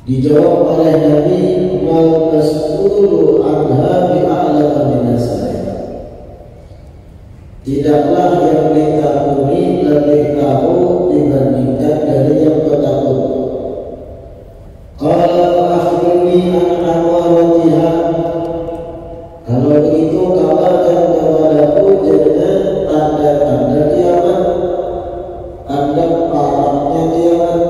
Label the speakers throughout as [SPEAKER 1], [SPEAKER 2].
[SPEAKER 1] Dijawab oleh Nabi, mal mas'ulu anha bi'a'lama minas sa'il. Tidaklah yang ditakuni lebih tahu dibandingkan dari yang bertakun. Qala akhbirni an amaratiha. Kalau begitu kabarkan kepadaku jangan tanda-tanda kiamat, tanda paratnya kiamat.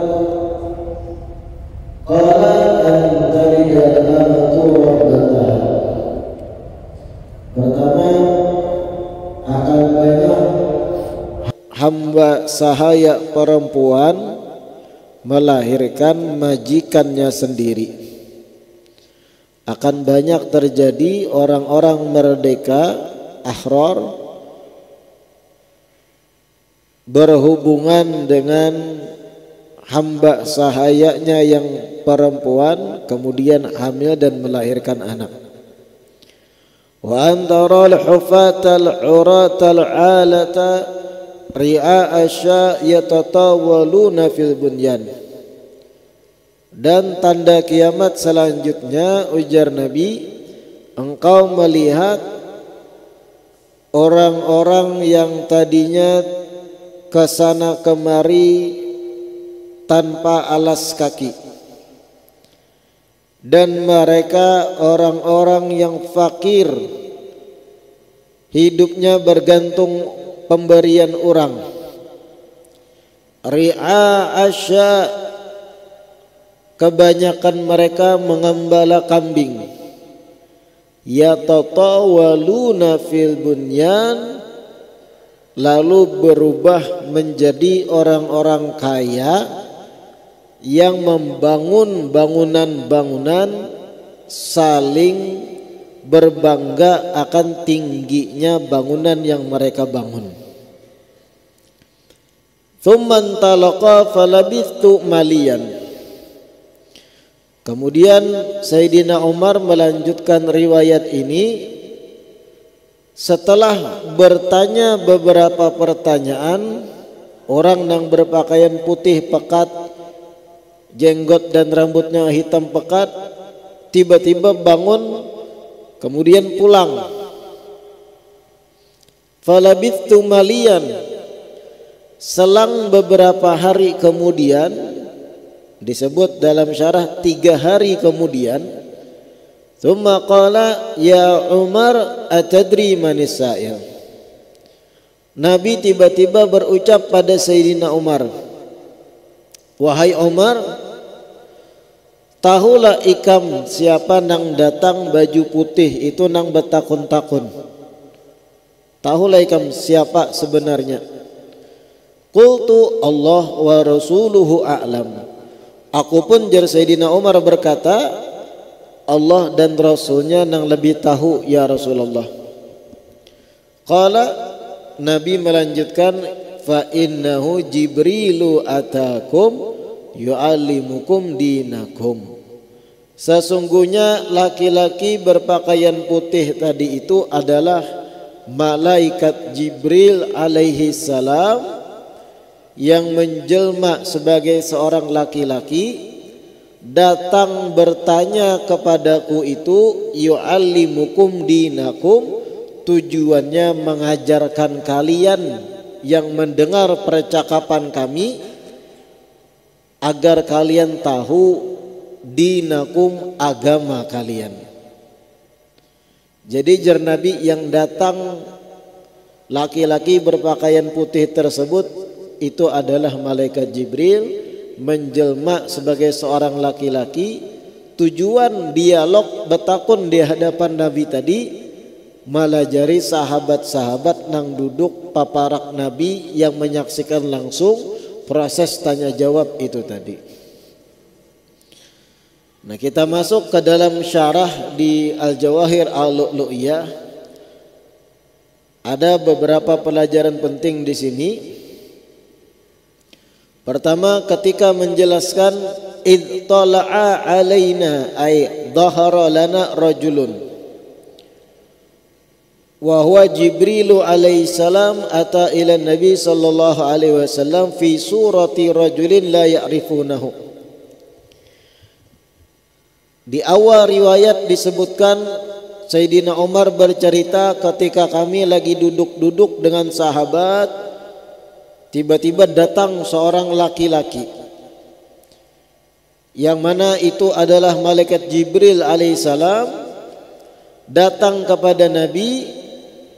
[SPEAKER 1] Qala an talidal amatu rabbataha. Pertama, akan banyak hamba sahaya perempuan melahirkan majikannya sendiri. Akan banyak terjadi orang-orang merdeka ahrar berhubungan dengan hamba sahayanya yang perempuan, kemudian hamil dan melahirkan anak. Wa antaral hufatal uratal alata ri'a asya yatatawaluna fil bunyan. Dan tanda kiamat selanjutnya, ujar Nabi, engkau melihat orang-orang yang tadinya kesana kemari tanpa alas kaki, dan mereka orang-orang yang fakir, hidupnya bergantung pemberian orang. Ri'a asya, kebanyakan mereka mengembala kambing. Yatatawaluna fil bunyan, lalu berubah menjadi orang-orang kaya yang membangun bangunan-bangunan, saling berbangga akan tingginya bangunan yang mereka bangun. Thumman talaqa falabithtu maliyan. Kemudian Sayyidina Umar melanjutkan riwayat ini setelah bertanya beberapa pertanyaan. Orang yang berpakaian putih pekat, jenggot dan rambutnya hitam pekat, tiba-tiba bangun kemudian pulang. Falabithtu maliyan, selang beberapa hari kemudian, disebut dalam syarah 3 hari kemudian, thumma qala ya Umar atadri manis sa'il. Nabi tiba-tiba berucap pada Sayyidina Umar, wahai Umar, tahulah ikam siapa nang datang baju putih itu nang betakun-takun. Tahulah ikam siapa sebenarnya. Qultu Allah wa rasuluhu a'lam. Aku pun, jar Sayyidina Umar, berkata, Allah dan Rasulnya yang lebih tahu ya Rasulullah. Qala, Nabi melanjutkan, fa innahu Jibrilu atakum yu'allimukum dinakum. Sesungguhnya laki-laki berpakaian putih tadi itu adalah malaikat Jibril alaihi salam yang menjelma sebagai seorang laki-laki, datang bertanya kepadaku itu yu'allimukum dinakum, tujuannya mengajarkan kalian yang mendengar percakapan kami agar kalian tahu dinakum, agama kalian. Jadi jar Nabi, yang datang laki-laki berpakaian putih tersebut itu adalah malaikat Jibril menjelma sebagai seorang laki-laki. Tujuan dialog betakun di hadapan Nabi tadi melajari sahabat-sahabat nang duduk paparak Nabi yang menyaksikan langsung proses tanya jawab itu tadi. Nah, kita masuk ke dalam syarah di Al-Jawahir Al-Lu'lu'iyah. Ada beberapa pelajaran penting di sini. Pertama, ketika menjelaskan id tala'a alaina ay dhahara lana rajulun wa huwa Jibrilu alaihi salam ata ila Nabi sallallahu alaihi wasallam fi surati rajulin la ya'rifunahu. Di awal riwayat disebutkan Sayyidina Umar bercerita ketika kami lagi duduk-duduk dengan sahabat, tiba-tiba datang seorang laki-laki yang mana itu adalah malaikat Jibril alaihissalam, datang kepada Nabi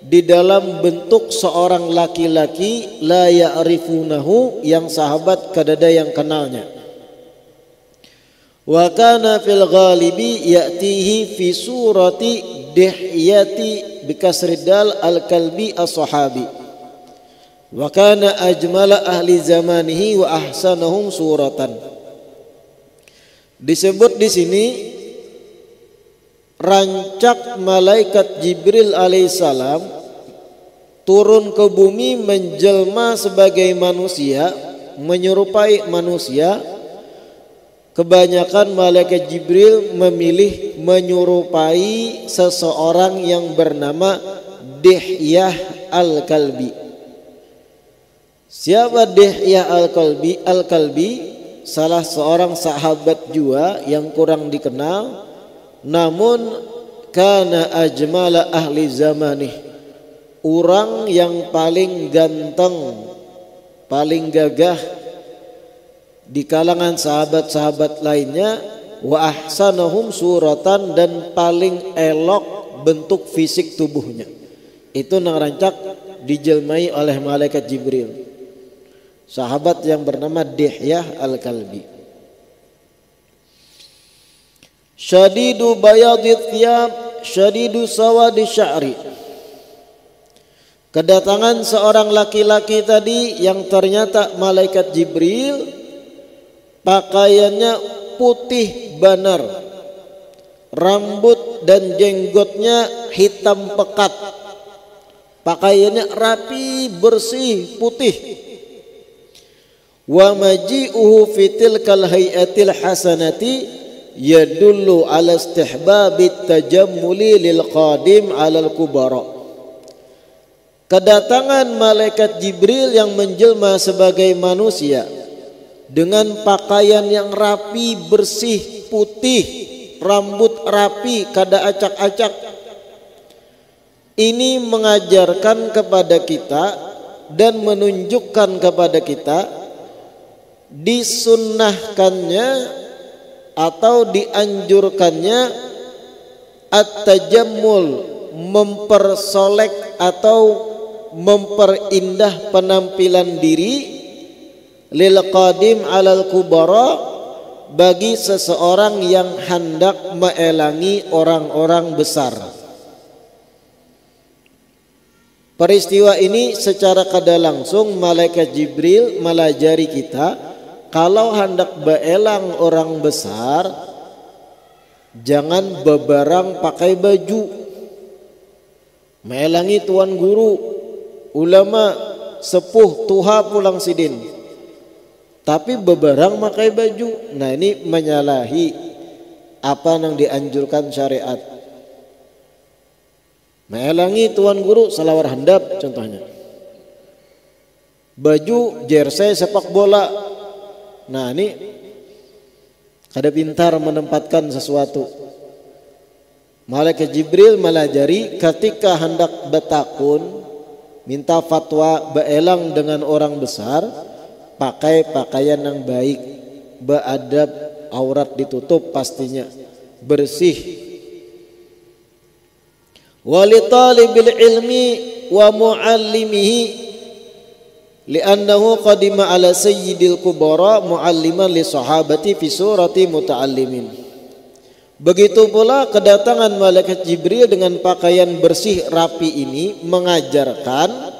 [SPEAKER 1] di dalam bentuk seorang laki-laki la ya'rifunahu, yang sahabat kadada yang kenalnya. Wa kana fil ghalibi ya'tihi fi surati Dihyati bikasridal al-kalbi as-sahabi. Wa kana ajmala ahli zamanihi wa ahsanahum suratan. Disebut di sini rancak malaikat Jibril alaihissalam turun ke bumi menjelma sebagai manusia, menyerupai manusia. Kebanyakan malaikat Jibril memilih menyerupai seseorang yang bernama Dihyah al-Kalbi. Siapa Dihyah al-Kalbi? Al-Kalbi salah seorang sahabat juga yang kurang dikenal, namun kana ajmala ahli zamanih, orang yang paling ganteng, paling gagah di kalangan sahabat-sahabat lainnya, wa ahsanahum suratan, dan paling elok bentuk fisik tubuhnya. Itu nang rancak dijelmai oleh malaikat Jibril, sahabat yang bernama Dihyah al-Kalbi. Syadidu bayadit thiyab, syadidu sawadi sya'ri. Kedatangan seorang laki-laki tadi yang ternyata malaikat Jibril, pakaiannya putih banar, rambut dan jenggotnya hitam pekat, pakaiannya rapi, bersih, putih. Wa maji'uhu fitil kal hayatil hasanati yadullu ala istihbabit tajammuli lil qadim alal kubara. Kedatangan malaikat Jibril yang menjelma sebagai manusia dengan pakaian yang rapi, bersih, putih, rambut rapi, kada acak-acak, ini mengajarkan kepada kita dan menunjukkan kepada kita disunnahkannya atau dianjurkannya at-tajammul, mempersolek atau memperindah penampilan diri, lil qadim alal kubara, bagi seseorang yang hendak meelangi orang-orang besar. Peristiwa ini secara kada langsung malaikat Jibril melajari kita, kalau hendak beelang orang besar jangan bebarang pakai baju. Meelangi tuan guru, ulama, sepuh, tuha pulang sidin, tapi bebarang pakai baju. Nah, ini menyalahi apa yang dianjurkan syariat. Meelangi tuan guru selawar handap contohnya, baju jersey sepak bola. Nah, ini kada pintar menempatkan sesuatu. Malaikat Jibril melajari ketika hendak betakun, minta fatwa beelang dengan orang besar, pakai pakaian yang baik, beadab, aurat ditutup pastinya, bersih. Walitalibil ilmi wa muallimihi li'annahu qadima ala sayyidil kubara mualliman li sahabati fi surati muta'allimin. Begitu pula kedatangan malaikat Jibril dengan pakaian bersih rapi ini mengajarkan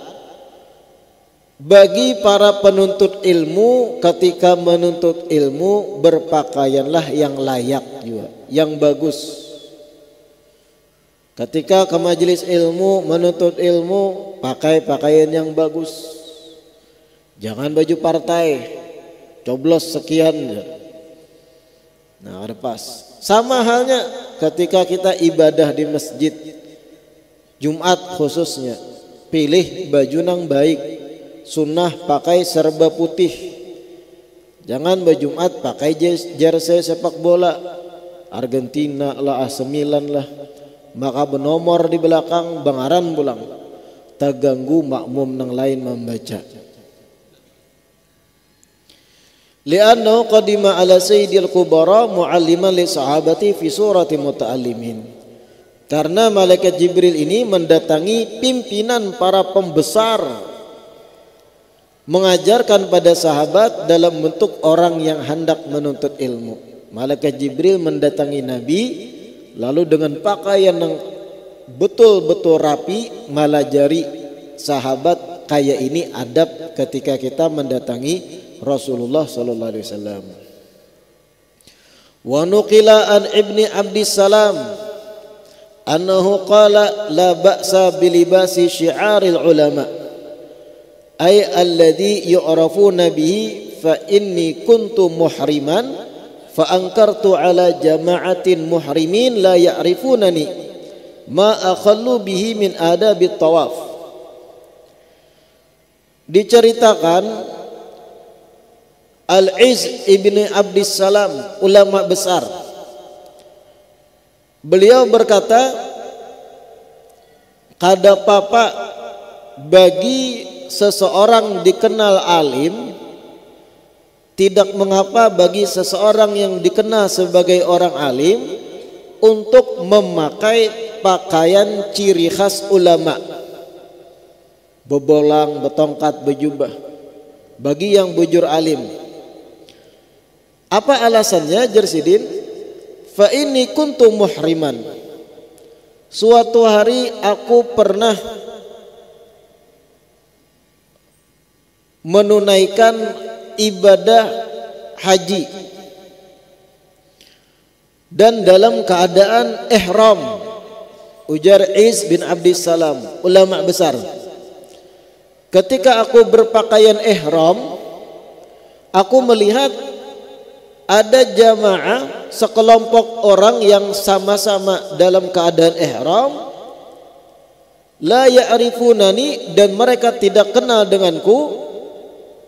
[SPEAKER 1] bagi para penuntut ilmu, ketika menuntut ilmu berpakaianlah yang layak juga, yang bagus. Ketika ke majelis ilmu menuntut ilmu, pakai pakaian yang bagus. Jangan baju partai, coblos sekian. Nah, ada pas. Sama halnya ketika kita ibadah di masjid Jumat khususnya, pilih baju yang baik. Sunnah pakai serba putih. Jangan baju Jumat pakai jersey sepak bola Argentina lah, AC Milan lah, maka benomor di belakang bangaran pulang terganggu makmum nang lain membaca. Li'annahu qadima ala sayyidil kubara mu'alliman li sahabati fi surati muta'allimin. Karena malaikat Jibril ini mendatangi pimpinan para pembesar, mengajarkan pada sahabat dalam bentuk orang yang hendak menuntut ilmu. Malaikat Jibril mendatangi Nabi lalu dengan pakaian yang betul-betul rapi melajari sahabat kayak ini adab ketika kita mendatangi Rasulullah sallallahu alaihi wasallam. Wa nuqila an Ibni Abdissalam annahu qala la ba'sa bilibasi syi'aril ulama ay alladhi yu'rafuna bihi fa inni kuntu muhriman fa ankartu ala jama'atin muhrimin la ya'rifunani ma akhallu bihi min adabit tawaf. Diceritakan Al-Iz ibni Abdissalam, ulama besar, beliau berkata, kada papa bagi seseorang dikenal alim, tidak mengapa bagi seseorang yang dikenal sebagai orang alim untuk memakai pakaian ciri khas ulama, bebolang, betongkat, bejubah, bagi yang bujur alim. Apa alasannya Jersidin? Fa inni kuntu muhriman. Suatu hari aku pernah menunaikan ibadah haji dan dalam keadaan ihram. Ujar Iz bin Abdissalam, ulama besar. Ketika aku berpakaian ihram, aku melihat ada jamaah sekelompok orang yang sama-sama dalam keadaan ihram, la ya'rifunani, dan mereka tidak kenal denganku.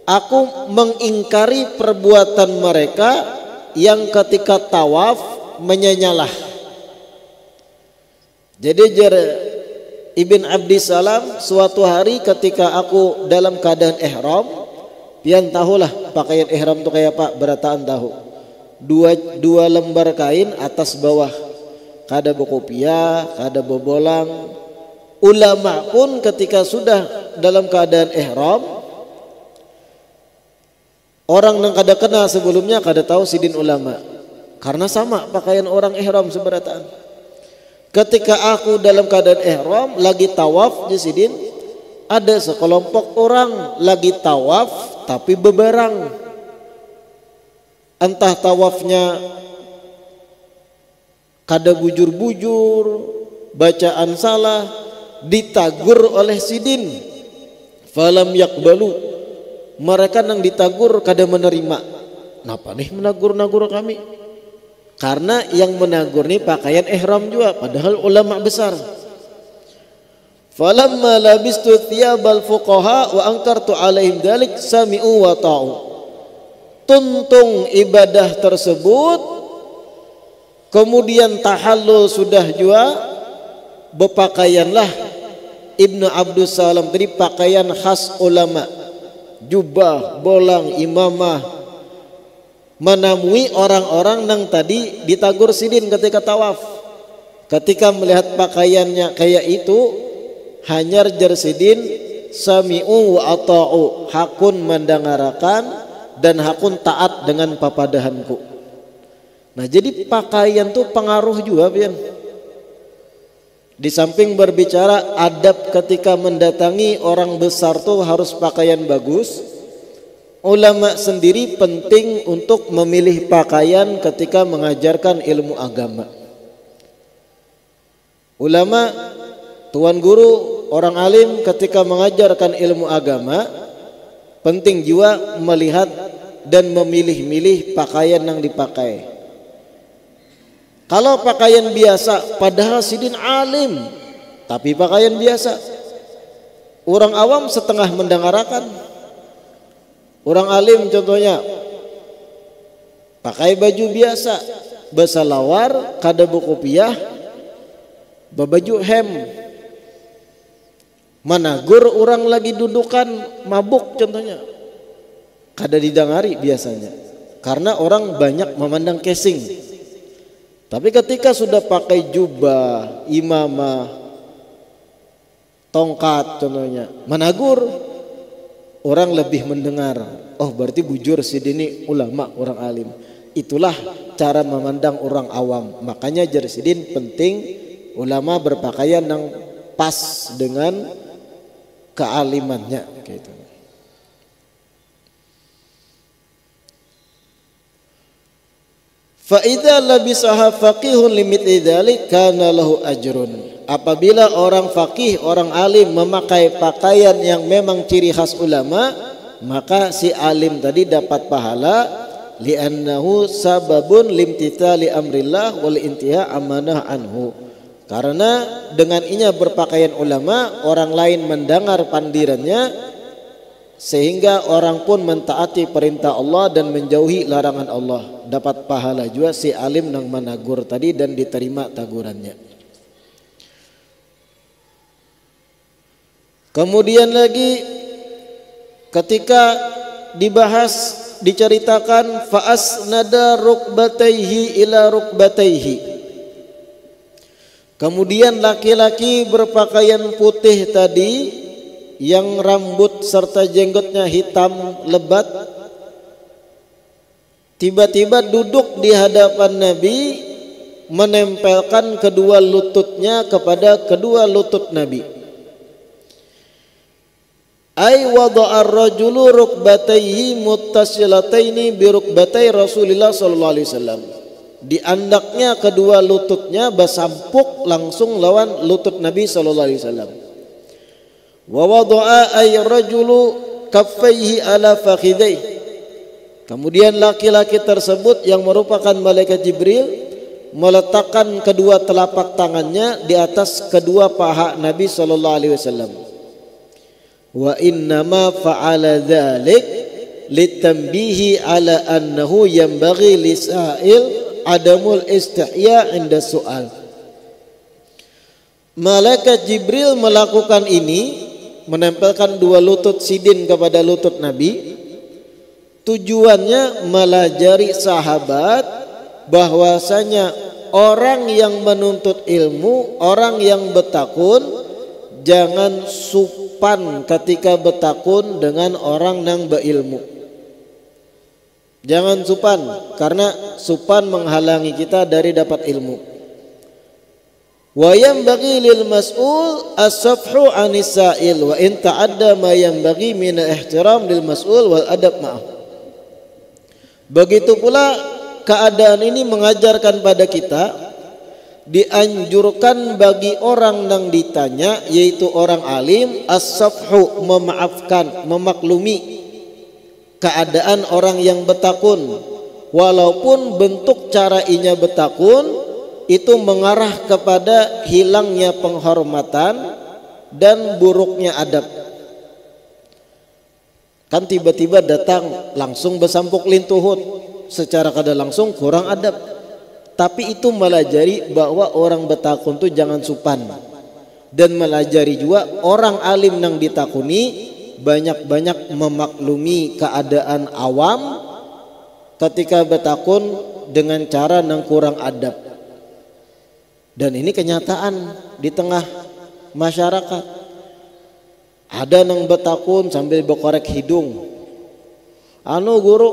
[SPEAKER 1] Aku mengingkari perbuatan mereka yang ketika tawaf menyanyalah. Jadi Ibn Abdissalam, suatu hari ketika aku dalam keadaan ihram, pian tahulah pakaian ihram itu kayak apa, berataan tahu. Dua lembar kain atas bawah, kada berkopiah, kada bobolang. Ulama pun ketika sudah dalam keadaan ihram, orang yang kada kenal sebelumnya kada tahu sidin ulama, karena sama pakaian orang ihram seberataan. Ketika aku dalam keadaan ihram lagi tawaf di sidin, ada sekelompok orang lagi tawaf tapi beberang. Entah tawafnya kada bujur-bujur, bacaan salah, ditagur oleh sidin. Falam yakbalu, mereka nang ditagur kada menerima. Napa nih menagur-nagur kami? Karena yang menagur nih pakaian ihram juga, padahal ulama besar. Falamma labistu thiyabal fuqaha wa ankartu alaihim dzalik sami'u wa ta'u. Tuntung ibadah tersebut, kemudian tahallul sudah juga, berpakaianlah Ibnu Abdussalam tadi pakaian khas ulama, jubah, bolang, imamah, menamui orang-orang yang tadi ditagur sidin ketika tawaf. Ketika melihat pakaiannya kayak itu, hanyar jersidin sami'u wa ata'u, hakun mendengarakan dan hakun taat dengan papadahanku. Nah, jadi pakaian tuh pengaruh juga, pian. Di samping berbicara adab ketika mendatangi orang besar tuh harus pakaian bagus, ulama sendiri penting untuk memilih pakaian ketika mengajarkan ilmu agama. Ulama, tuan guru, orang alim ketika mengajarkan ilmu agama, penting juga melihat dan memilih-milih pakaian yang dipakai. Kalau pakaian biasa, padahal sidin alim, tapi pakaian biasa, orang awam setengah mendengarakan. Orang alim contohnya pakai baju biasa, besalawar kada bukopiah babaju hem managur orang lagi dudukan mabuk contohnya kada didengari biasanya karena orang banyak memandang casing. Tapi ketika sudah pakai jubah, imamah, tongkat contohnya managur, orang lebih mendengar, oh berarti bujur si dini ulama orang alim. Itulah cara memandang orang awam. Makanya jar sidin penting ulama berpakaian yang pas dengan kealimannya gitu. Fa idza labisaha faqihun limithli dzalik kana lahu ajrun. Apabila orang faqih, orang alim memakai pakaian yang memang ciri khas ulama, maka si alim tadi dapat pahala li'annahu sababun limtithali amrillah wal intiha amanah anhu. Karena dengan inya berpakaian ulama, orang lain mendengar pandirannya sehingga orang pun mentaati perintah Allah dan menjauhi larangan Allah. Dapat pahala juga si alim nang menagur tadi dan diterima tagurannya. Kemudian lagi ketika dibahas diceritakan fa'asnada rukbataihi ila rukbataihi. Kemudian laki-laki berpakaian putih tadi yang rambut serta jenggotnya hitam lebat tiba-tiba duduk di hadapan Nabi menempelkan kedua lututnya kepada kedua lutut Nabi. Ay wada'a ar-rajulu rukbatayhi muttasilataini bi rukbatai Rasulillah sallallahu alaihi wasallam. Di andaknya kedua lututnya bersampuk langsung lawan lutut Nabi sallallahu alaihi wasallam. Wa wada'a ay rajulu kaffaihi ala fakhidaihi. Kemudian laki-laki tersebut yang merupakan malaikat Jibril meletakkan kedua telapak tangannya di atas kedua paha Nabi sallallahu alaihi wasallam. Wa innama fa'ala dzalik litanbihi ala annahu yanbaghi lisa'il adamul istihya 'inda su'al. Malaikat Jibril melakukan ini, menempelkan dua lutut sidin kepada lutut Nabi, tujuannya melajari sahabat bahwasanya orang yang menuntut ilmu, orang yang bertakun jangan supan ketika bertakun dengan orang yang berilmu. Jangan supan, karena supan menghalangi kita dari dapat ilmu. Wa yanbaghi lil mas'ul as-safhu 'anis sa'il wa in ta'adda ma yanbaghi min ihtiram lil mas'ul wal adab ma'ah. Begitu pula keadaan ini mengajarkan pada kita dianjurkan bagi orang yang ditanya yaitu orang alim as-safhu memaafkan, memaklumi keadaan orang yang bertakun walaupun bentuk cara inya bertakun itu mengarah kepada hilangnya penghormatan dan buruknya adab. Kan tiba-tiba datang langsung bersampuk lintuhut, secara kada langsung kurang adab. Tapi itu melajari bahwa orang bertakun itu jangan supan. Dan melajari juga orang alim yang ditakuni banyak-banyak memaklumi keadaan awam ketika bertakun dengan cara yang kurang adab. Dan ini kenyataan di tengah masyarakat. Ada yang bertakun sambil berkorek hidung. Anu guru,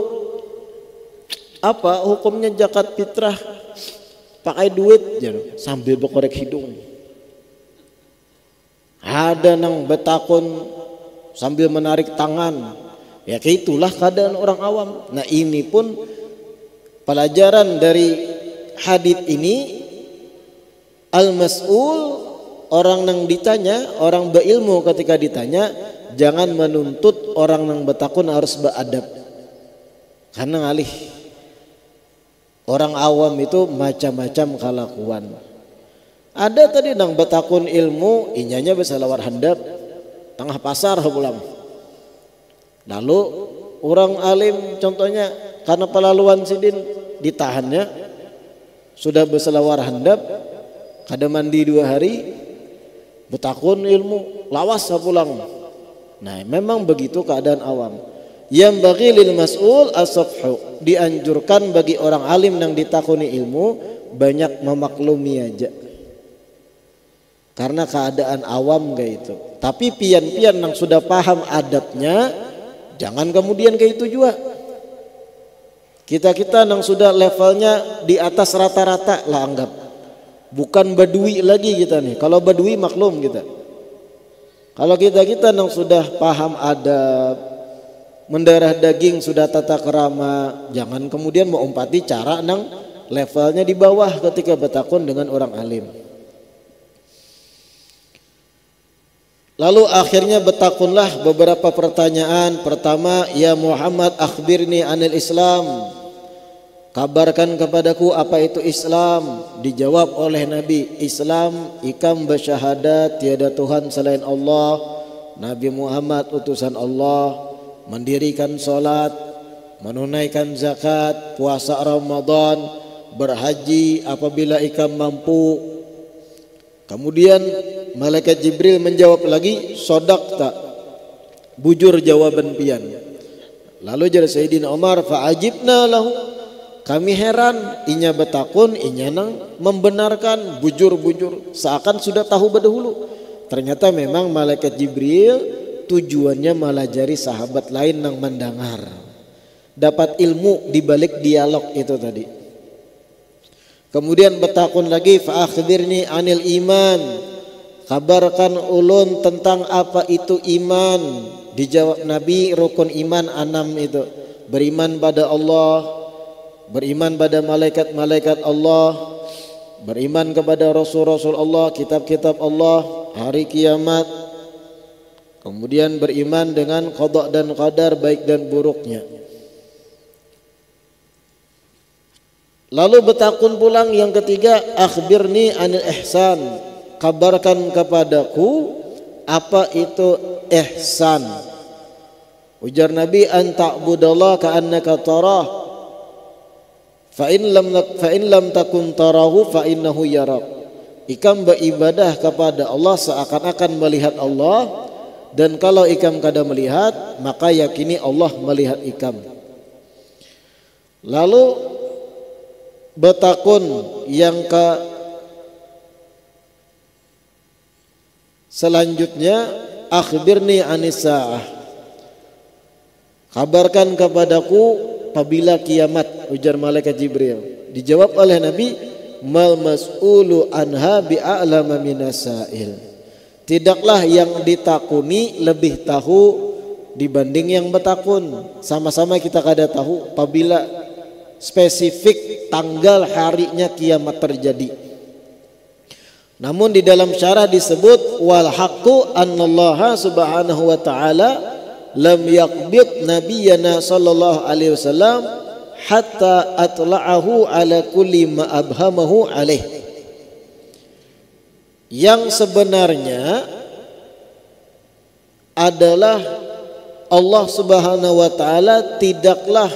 [SPEAKER 1] apa hukumnya zakat fitrah pakai duit sambil berkorek hidung? Ada yang bertakun sambil menarik tangan. Ya itulah keadaan orang awam. Nah ini pun pelajaran dari hadits ini. Al-mas'ul, orang yang ditanya, orang berilmu ketika ditanya, jangan menuntut orang yang bertakun harus beradab. Karena ngalih. Orang awam itu macam-macam kelakuan. Ada tadi yang bertakun ilmu, inyanya bisa lawar handap, tengah pasar pulang. Lalu orang alim contohnya karena pelaluan sidin ditahannya, sudah berselawar handap, kada mandi 2 hari, betakun ilmu, lawas sapulang. Nah, memang begitu keadaan awam. Yang bagi lil mas'ul as-safhu, dianjurkan bagi orang alim yang ditakuni ilmu banyak memaklumi aja. Karena keadaan awam kayak itu. Tapi pian-pian yang sudah paham adabnya, jangan kemudian kayak itu juga. Kita yang sudah levelnya di atas rata-rata lah anggap. Bukan badui lagi kita nih. Kalau badui maklum kita. Kalau kita yang sudah paham adab, mendarah daging sudah tata kerama, jangan kemudian mengumpati cara nang levelnya di bawah ketika bertakun dengan orang alim. Lalu akhirnya bertakunlah beberapa pertanyaan. Pertama, ya Muhammad akhbirni anil Islam, kabarkan kepadaku apa itu Islam. Dijawab oleh Nabi, Islam ikam bersyahadat tiada Tuhan selain Allah, Nabi Muhammad utusan Allah, mendirikan solat, menunaikan zakat, puasa Ramadan, berhaji apabila ikam mampu. Kemudian malaikat Jibril menjawab lagi, sodaqta, bujur jawaban pian. Lalu jar Sayyidina Umar, fa'ajibna lahu, kami heran, inya betakun, inya nang membenarkan, bujur-bujur, seakan sudah tahu berdahulu. Ternyata memang malaikat Jibril tujuannya melajari sahabat lain nang mendengar, dapat ilmu di balik dialog itu tadi. Kemudian bertakun lagi, fa akhbirni anil iman, kabarkan ulun tentang apa itu iman. Dijawab Nabi, rukun iman 6 itu, beriman pada Allah, beriman pada malaikat-malaikat Allah, beriman kepada rasul-rasul Allah, kitab-kitab Allah, hari kiamat. Kemudian beriman dengan qada dan qadar baik dan buruknya. Lalu bertakun pulang yang ketiga, akhbirni anil ihsan, kabarkan kepadaku apa itu ihsan. Ujar Nabi, an ta'budallaha ka'annaka tarah, fa in lam takun tarahu fa innahu yarak. Ikam beribadah kepada Allah seakan-akan melihat Allah, dan kalau ikam kada melihat, maka yakini Allah melihat ikam. Lalu bertakun yang ke selanjutnya, akhbirni anis sa'ah, kabarkan kepadaku apabila kiamat. Ujar malaikat Jibril. Dijawab oleh Nabi, mal mas'ulu anha bi'a'lama minas sa'il, tidaklah yang ditakuni lebih tahu dibanding yang bertakun. Sama-sama kita kada tahu apabila spesifik tanggal harinya kiamat terjadi. Namun di dalam syarah disebut, wal haqqu annallaha subhanahu wa ta'ala lam yaqbid nabiyyana sallallahu alaihi wasallam hatta atla'ahu ala kulli ma abhamahu alaih. Yang sebenarnya adalah Allah subhanahu wa ta'ala tidaklah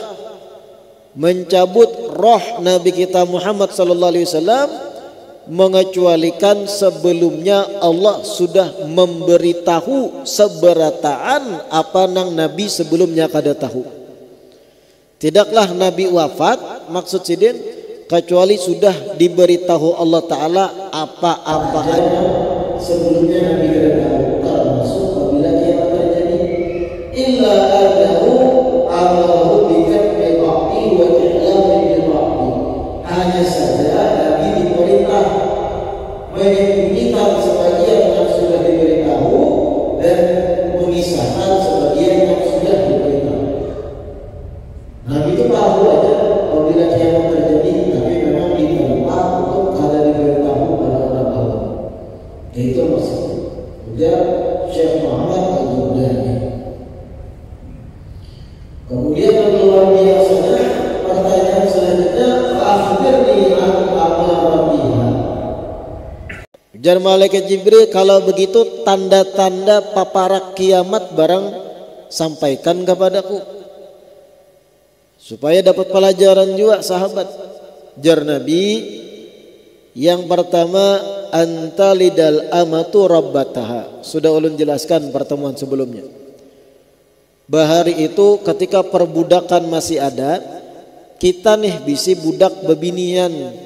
[SPEAKER 1] mencabut roh Nabi kita Muhammad sallallahu alaihi wasallam mengecualikan sebelumnya Allah sudah memberitahu seberataan apa nang Nabi sebelumnya kada tahu. Tidaklah Nabi wafat, maksud sidin, kecuali sudah diberitahu Allah Ta'ala apa-apa sebelumnya Nabi kada tahu, termasuk apabila kiamat terjadi. Illa annahu amalahu bikatbi ba'di wa i'lamin bil ba'di. Hanya saja Nabi diperintah menyembunyikan sebagian yang sudah diberitahu dan mengisahkan sebagian yang sudah diberitahu. Nabi itu tahu aja apabila kiamat terjadi, tapi memang diminta untuk kada diberitahu pada orang awam. Itu maksudnya. Ujar Syekh Muhammad Al-Jurdani. Kemudian yang luar biasanya, pertanyaan selanjutnya, akhbirni an amaratiha. Ujar malaikat Jibril, kalau begitu tanda-tanda paparak kiamat barang sampaikan kepadaku, supaya dapat pelajaran juga sahabat. Jar Nabi, Yang pertama, antalidal amatu rabbataha. Sudah ulun jelaskan pertemuan sebelumnya. Bahari itu ketika perbudakan masih ada, kita nih bisi budak bebinian.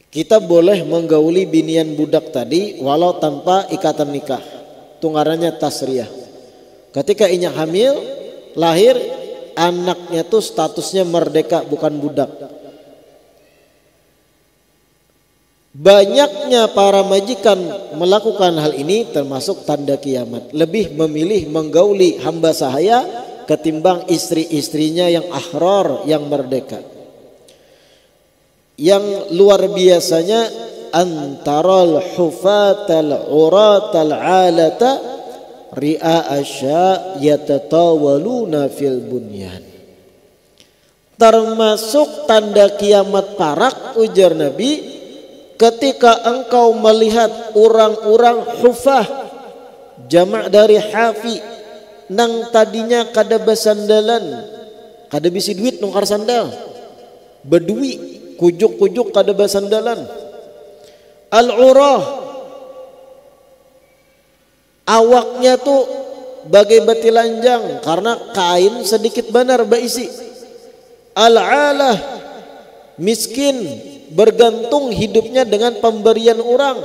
[SPEAKER 1] Kita boleh menggauli binian budak tadi walau tanpa ikatan nikah. Tunggarannya tasriyah. Ketika inya hamil, lahir, anaknya tuh statusnya merdeka, bukan budak. Banyaknya para majikan melakukan hal ini termasuk tanda kiamat. Lebih memilih menggauli hamba sahaya ketimbang istri-istrinya yang ahrar, yang merdeka. Yang luar biasanya, antaral hufatal uratal alata ri'a asya yatatawaluna fil bunyan. Termasuk tanda kiamat parak, ujar Nabi, ketika engkau melihat orang-orang hufah, jamak dari hafi, nang tadinya kada basandalan, kada bisi duit nungkar sandal, bedui kujuk-kujuk kada basandalan. Al-urah, awaknya tuh bagai batilanjang karena kain sedikit benar baisi. Al-alah, miskin, bergantung hidupnya dengan pemberian orang,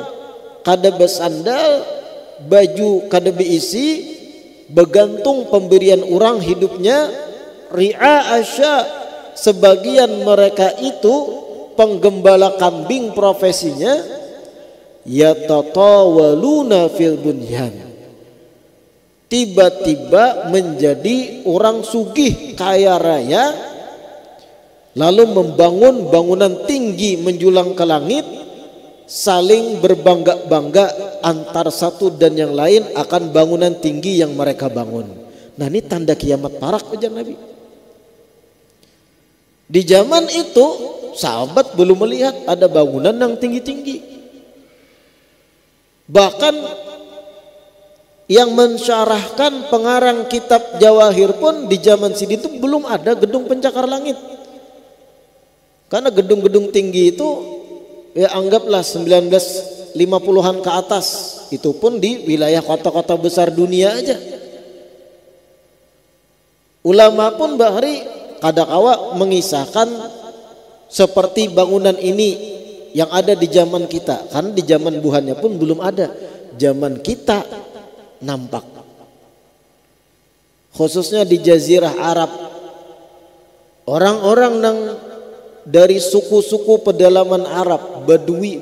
[SPEAKER 1] kada bersandal, baju kada beisi, bergantung pemberian orang hidupnya. Ri'a asya, sebagian mereka itu penggembala kambing profesinya, yatatawaluna fil bunyan, tiba-tiba menjadi orang sugih kaya raya, lalu membangun bangunan tinggi menjulang ke langit, saling berbangga-bangga antar satu dan yang lain akan bangunan tinggi yang mereka bangun. Nah, ini tanda kiamat parak, ujar Nabi. Di zaman itu sahabat belum melihat ada bangunan yang tinggi-tinggi. Bahkan yang mensyarahkan pengarang kitab Jawahir pun di zaman sini itu belum ada gedung pencakar langit. Karena gedung-gedung tinggi itu ya anggaplah 1950-an ke atas, itu pun di wilayah kota-kota besar dunia aja. Ulama pun bahari kadakawa mengisahkan seperti bangunan ini yang ada di zaman kita, karena di zaman Buhannya pun belum ada. Zaman kita nampak, khususnya di Jazirah Arab, orang-orang yang dari suku-suku pedalaman Arab, Badui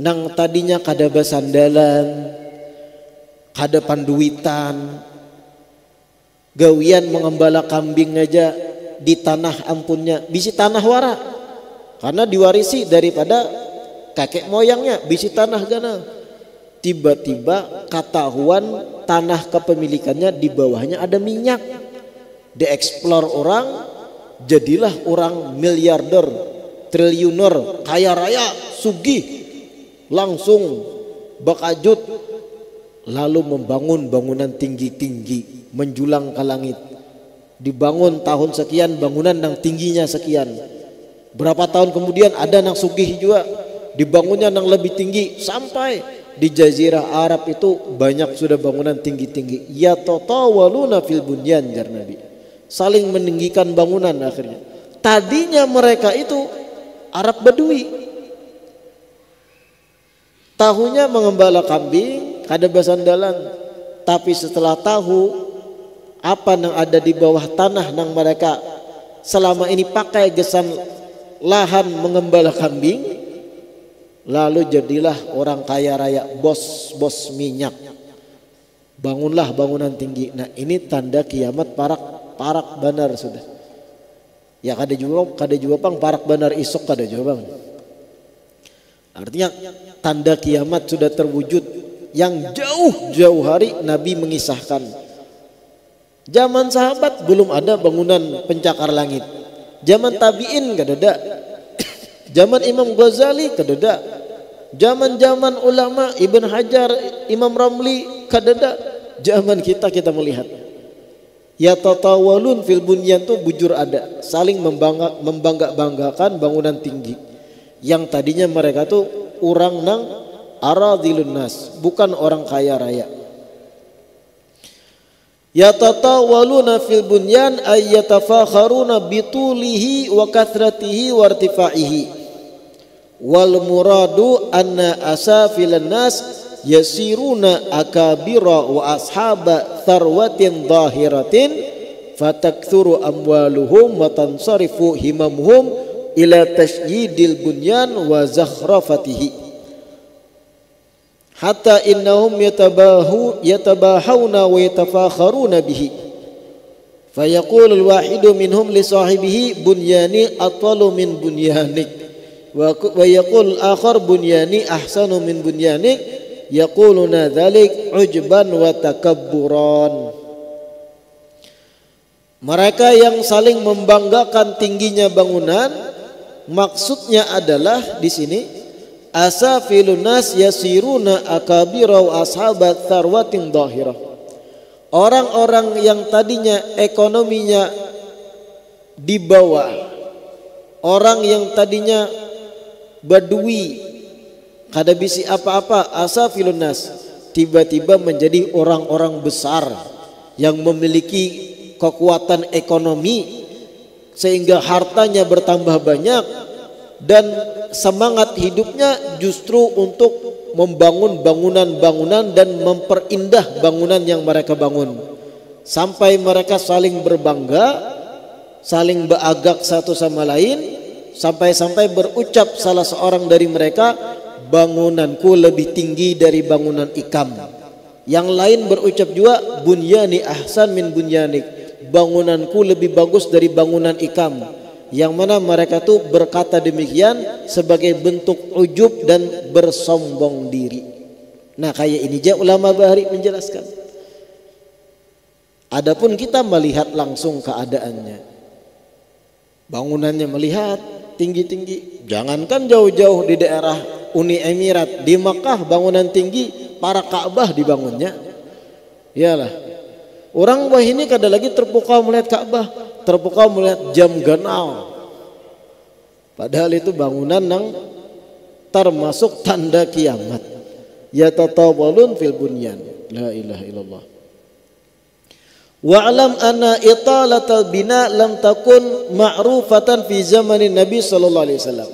[SPEAKER 1] nang tadinya kada basandalan, kada panduitan, gawian mengembala kambing aja di tanah ampunnya, bisi tanah wara, karena diwarisi daripada kakek moyangnya, bisi tanah gana. Tiba-tiba ketahuan tanah kepemilikannya di bawahnya ada minyak, dieksplor orang, jadilah orang miliarder, triliuner, kaya raya, sugih, langsung bakajut, lalu membangun bangunan tinggi-tinggi menjulang ke langit. Dibangun tahun sekian, bangunan yang tingginya sekian. Berapa tahun kemudian ada yang sugih juga, dibangunnya yang lebih tinggi. Sampai di Jazirah Arab itu banyak sudah bangunan tinggi-tinggi. Yatatawaluna fil bunyan, jar Nabi, saling meninggikan bangunan. Akhirnya tadinya mereka itu Arab Badui, tahunya mengembala kambing, kada basandalan. Tapi setelah tahu apa yang ada di bawah tanah yang mereka selama ini pakai gesan lahan mengembala kambing, lalu jadilah orang kaya raya, bos minyak, bangunlah bangunan tinggi. Nah, ini tanda kiamat parak benar sudah. Ya kada juga pang parak benar isok kada juga bang. Artinya tanda kiamat sudah terwujud yang jauh hari Nabi mengisahkan. Zaman sahabat belum ada bangunan pencakar langit. Zaman tabi'in kada ada. Zaman Imam Ghazali kada ada. Zaman ulama Ibn Hajar, Imam Ramli kada ada. Zaman kita melihat yatatawalun fil bunyan tuh bujur ada, saling membangga-banggakan bangunan tinggi. yang tadinya mereka tuh orang nang aradhilun nas, bukan orang kaya raya. Yatatawaluna fil bunyan ay yatafakharuna bitulihi wa kathratihi wa irtifaihi wal muradu anna asafilan nas yasiruna akabira wa ashaba tharwatin zahiratin fatakthuru amwaluhum wa tansarifu himamuhum ila tasydidil bunyan wa zakhrafatihi hatta innahum yatabahawna wa yatafakharuna bihi fayaqulu al-wahidu minhum li sahibihi bunyani atwalu min bunyanik wa yaqul al-akhar bunyani ahsanu min bunyanik yaquluna dzalik ujban wa takabburan. Mereka yang saling membanggakan tingginya bangunan maksudnya adalah di sini asafilun nas yasiruna akabira wa ashabat tharwatin dhahirah. Orang-orang yang tadinya ekonominya di bawah, orang yang tadinya badui, kada bisi apa-apa, asafilun nas tiba-tiba menjadi orang-orang besar yang memiliki kekuatan ekonomi sehingga hartanya bertambah banyak dan semangat hidupnya justru untuk membangun bangunan-bangunan dan memperindah bangunan yang mereka bangun sampai mereka saling berbangga, saling beagak satu sama lain, sampai-sampai berucap salah seorang dari mereka, bangunanku lebih tinggi dari bangunan Ikam. Yang lain berucap juga, bunyani ahsan min bunyanik, bangunanku lebih bagus dari bangunan Ikam. Yang mana mereka tuh berkata demikian sebagai bentuk ujub dan bersombong diri. Nah kayak ini aja ulama bahari menjelaskan. Adapun kita melihat langsung keadaannya, bangunannya melihat tinggi-tinggi, jangankan jauh-jauh di daerah Uni Emirat, di Makkah bangunan tinggi, para Ka'bah dibangunnya. Iyalah, orang wah ini kada lagi terpukau melihat Ka'bah, terpukau melihat jam ganal. Padahal itu bangunan yang termasuk tanda kiamat. Yatatawalun fil bunyan. La ilaha illallah. Wa'lam anna italatal bina lam takun ma'rufatan fi zamanin Nabi sallallahu alaihi wasallam.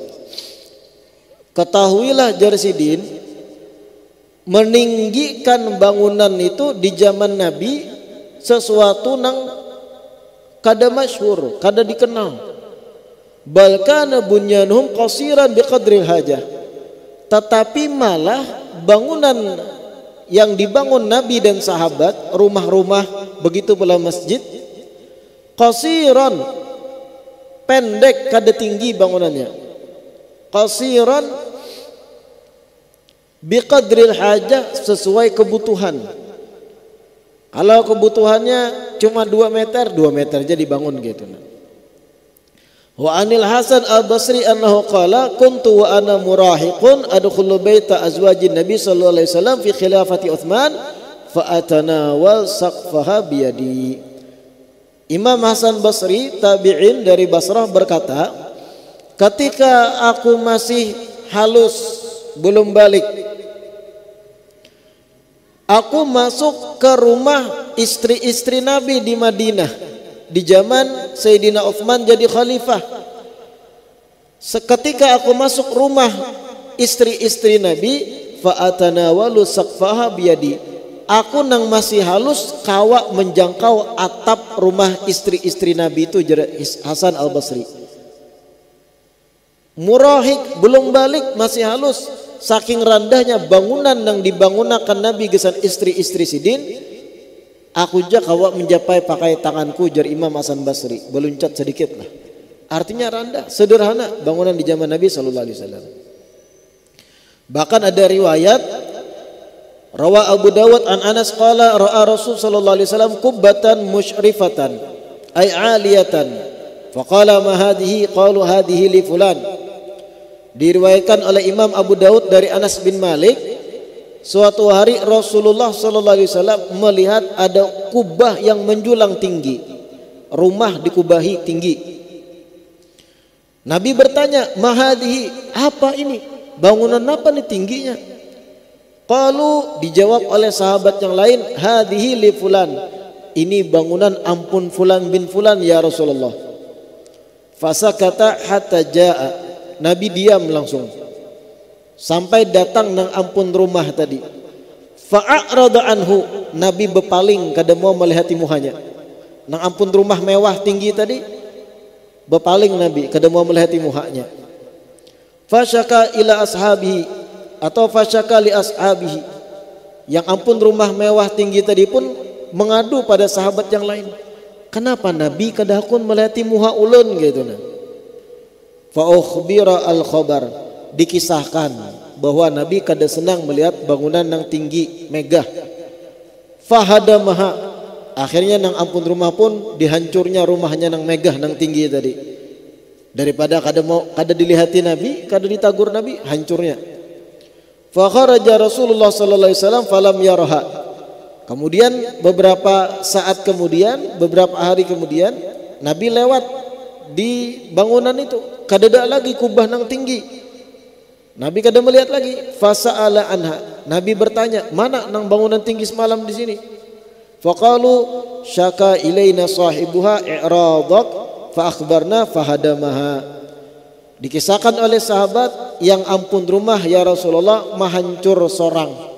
[SPEAKER 1] Ketahuilah Jarsidin, meninggikan bangunan itu di zaman Nabi sesuatu nang kada masyhur, kada dikenal. Balkana bunyanuhum qasiran biqadril hajah. Tetapi malah bangunan yang dibangun Nabi dan sahabat, rumah-rumah begitu pula masjid, qasiran, pendek kada tinggi bangunannya. Qasiran biqadril hajah, sesuai kebutuhan. Kalau kebutuhannya cuma 2 meter, 2 meter aja dibangun gitu. Wa anil Hasan al-Basri annahu qala kuntu wa ana murahiqun adkhulu baita azwajin Nabi sallallahu alaihi wasallam fi khilafati Utsman fa atanawal saqfaha biyadi. Imam Hasan Basri tabi'in dari Basrah berkata, ketika aku masih halus belum balik, aku masuk ke rumah istri-istri Nabi di Madinah di zaman Sayyidina Utsman jadi khalifah. Seketika aku masuk rumah istri-istri Nabi, fa atanawalu saqfaha biyadi, aku nang masih halus kawa menjangkau atap rumah istri-istri Nabi itu. Hasan al-Basri murahik, belum balik, masih halus, saking rendahnya bangunan yang dibangunakan Nabi gesan istri-istri sidin. Aku jak kawa menjapai pakai tanganku, jar Imam Hasan Basri, beluncat sedikit lah. Artinya rendah, sederhana bangunan di zaman Nabi sallallahu alaihi wasallam. Bahkan ada riwayat rawa Abu Dawud an Anas qala ra'a Rasul sallallahu alaihi wasallam kubbatan musyrifatan ay 'aliyatan faqala ma hadhihi qalu hadhihi li fulan. Diriwayatkan oleh Imam Abu Dawud dari Anas bin Malik, suatu hari Rasulullah sallallahu alaihi wasallam melihat ada kubah yang menjulang tinggi, rumah dikubahi tinggi. Nabi bertanya, mahadihi, apa ini? Bangunan apa nih tingginya? Qalu, dijawab oleh sahabat yang lain, hadihi li fulan, ini bangunan ampun fulan bin fulan ya Rasulullah. Fasakata hatta jaa, Nabi diam langsung sampai datang nang ampun rumah tadi. Fa'arada anhu, Nabi bepaling kada mau melihat muhanya. Nang ampun rumah mewah tinggi tadi, bepaling Nabi kada mau melihat muhanya. Fasyaka ila ashabihi, atau fasyaka li ashabihi, yang ampun rumah mewah tinggi tadi pun mengadu pada sahabat yang lain, kenapa Nabi kada hakun melihat muha ulun gitu nah. Fa ukhbira al khabar, dikisahkan bahwa Nabi kada senang melihat bangunan yang tinggi megah. Fahadamaha, akhirnya nang ampun rumah pun dihancurnya rumahnya nang megah nang tinggi tadi. Daripada kada dilihati Nabi, kada ditagur Nabi, hancurnya. Fa kharaja Rasulullah sallallahu alaihi wasallam falam yaraha. Kemudian beberapa saat kemudian, beberapa hari kemudian, Nabi lewat di bangunan itu, kada ada lagi kubah nang tinggi. Nabi kada melihat lagi. Fasa'ala anha, Nabi bertanya, mana nang bangunan tinggi semalam di sini? Faqalu syaka ilaina sahibuha i'radak fa akhbarna fahadamaha. Dikisahkan oleh sahabat, yang ampun rumah ya Rasulullah mahancur sorang.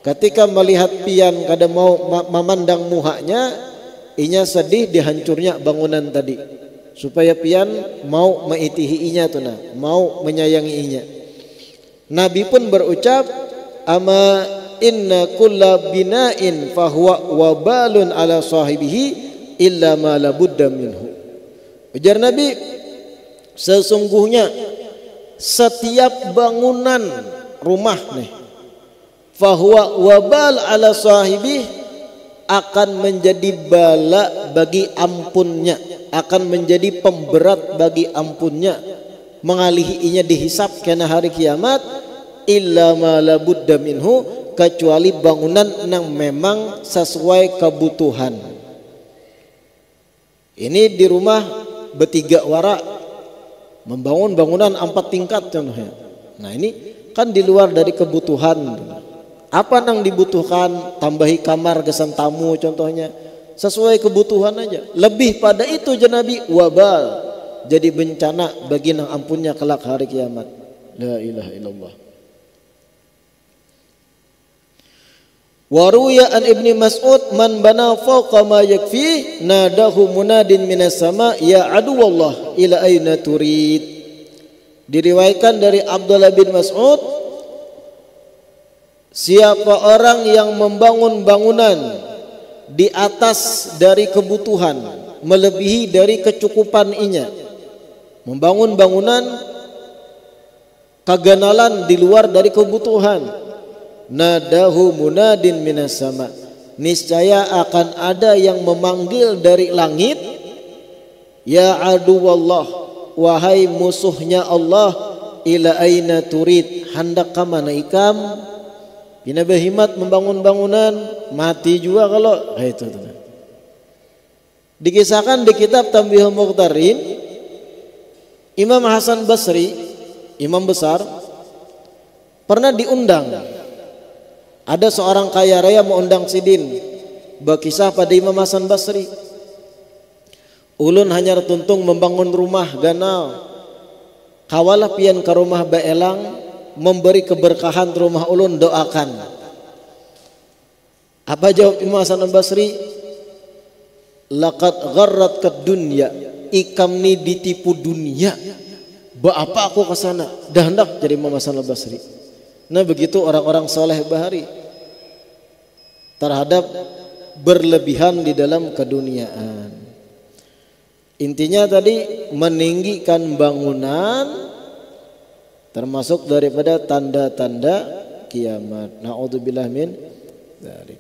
[SPEAKER 1] Ketika melihat pian kada mau memandang muhanya, inya sedih dihancurnya bangunan tadi. Supaya pian mau meitihi inya tu nah, mau menyayangi inya. Nabi pun berucap, ama inna kulla bina'in fahuwa wabalun ala sahibihi illa ma la budda minhu. Ujar Nabi, sesungguhnya setiap bangunan rumah nih, fahuwa wabal ala sahibih, akan menjadi bala bagi ampunnya, akan menjadi pemberat bagi ampunnya, mengalihi inya dihisap kena hari kiamat, illa ma la budda minhu, kecuali bangunan yang memang sesuai kebutuhan. Ini di rumah bertiga warak, membangun bangunan 4 tingkat contohnya. Nah ini kan di luar dari kebutuhan. Apa yang dibutuhkan, tambahi kamar kesan tamu contohnya, sesuai kebutuhan aja. Lebih pada itu Nabi, wabal, jadi bencana bagi nang ampunnya kelak hari kiamat. La ilaha illallah. Waruya an Ibni Mas'ud, man bana fawqa ma yakfi nadahu munadin minas sama ya aduwallah ila aina turid. Diriwayatkan dari Abdullah bin Mas'ud, siapa orang yang membangun bangunan di atas dari kebutuhan, melebihi dari kecukupan inya, membangun bangunan kaganalan di luar dari kebutuhan, nadahu munadin minas sama, niscaya akan ada yang memanggil dari langit, ya aduwallah, wahai musuhnya Allah, ila aina turid, hendak ke mana ikam? Bina berhimat membangun bangunan, mati juga kalau itu. Dikisahkan di kitab Tanbihul Muqtarin, Imam Hasan Basri, imam besar, pernah diundang. Ada seorang kaya raya mengundang sidin, berkisah pada Imam Hasan Basri, ulun hanya tuntung membangun rumah ganal, kawalah pian ke rumah baelang, memberi keberkahan rumah ulun, doakan. Apa jawab Imam Hasan Basri? Laqad gharrat kad dunya, ikam ni ditipu dunia. Apa aku ke sana? Dah hendak jadi Imam Hasan Basri. Nah begitu orang-orang soleh bahari terhadap berlebihan di dalam keduniaan. Intinya tadi meninggikan bangunan termasuk daripada tanda-tanda kiamat. Na'udzubillah min dzalik.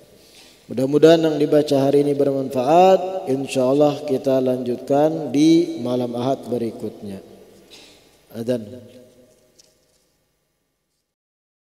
[SPEAKER 1] Mudah-mudahan yang dibaca hari ini bermanfaat. Insyaallah kita lanjutkan di malam Ahad berikutnya. Adzan.